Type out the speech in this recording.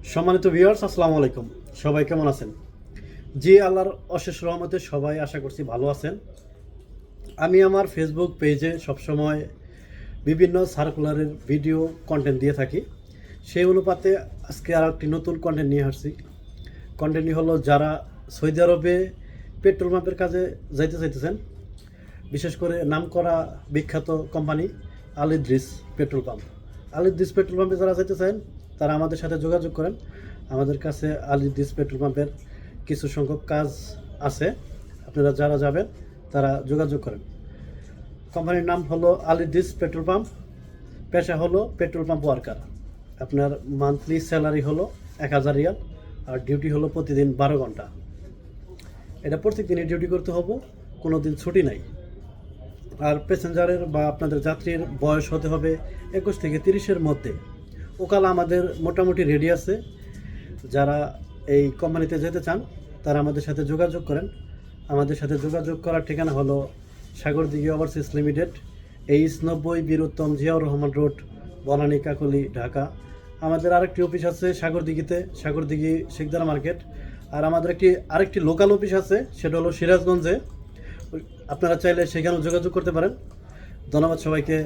সম্মানিত ভিউয়ার্স, আসসালামু আলাইকুম। সবাই কেমন আছেন? জি, আল্লাহর অশেষ রহমতে সবাই আশা করছি ভালো আছেন। আমি আমার ফেসবুক পেজে সবসময় বিভিন্ন সার্কুলারের ভিডিও কন্টেন্ট দিয়ে থাকি। সেই অনুপাতে আজকে আর একটি নতুন কন্টেন্ট নিয়ে আসছি। কন্টেন্টটি হলো, যারা সৌদি আরবে পেট্রোল পাম্পের কাজে যাইতে চাইতেছেন, বিশেষ করে নামকরা বিখ্যাত কোম্পানি আল ইদ্রিস পেট্রোল পাম্প। আল ইদ্রিস পেট্রোল পাম্পে যারা যেতে চান তারা আমাদের সাথে যোগাযোগ করেন। আমাদের কাছে আল ইদ্রিস পেট্রোল পাম্পের কিছু সংখ্যক কাজ আছে, আপনারা যারা যাবেন তারা যোগাযোগ করেন। কোম্পানির নাম হলো আল ইদ্রিস পেট্রোল পাম্প। পেশা হলো পেট্রোল পাম্প ওয়ার্কার। আপনার মান্থলি স্যালারি হলো 1000 রিয়াল, আর ডিউটি হলো প্রতিদিন 12 ঘন্টা। এটা প্রত্যেক দিনই ডিউটি করতে হবে, কোনো দিন ছুটি নাই। আর প্যাসেঞ্জারের বা আপনাদের যাত্রীর বয়স হতে হবে 21 থেকে 30-এর মধ্যে। ওকাল আমাদের মোটামুটি রেডি আছে। যারা এই কোম্পানিতে যেতে চান তারা আমাদের সাথে যোগাযোগ করেন। আমাদের সাথে যোগাযোগ করার ঠিকানা হলো Sagardighi overseas limited, 90 Biruttam Ziaur Rahman road, Banani Kakoli, Dhaka. আমাদের আরেকটি অফিস আছে সাগরদিঘিতে, সাগরদিঘি শিকদার মার্কেট। আর আমাদের আরেকটি লোকাল অফিস আছে, সেটা হলো সিরাজগঞ্জে। আপনারা চাইলে সেখানেও যোগাযোগ করতে পারেন। ধন্যবাদ সবাইকে।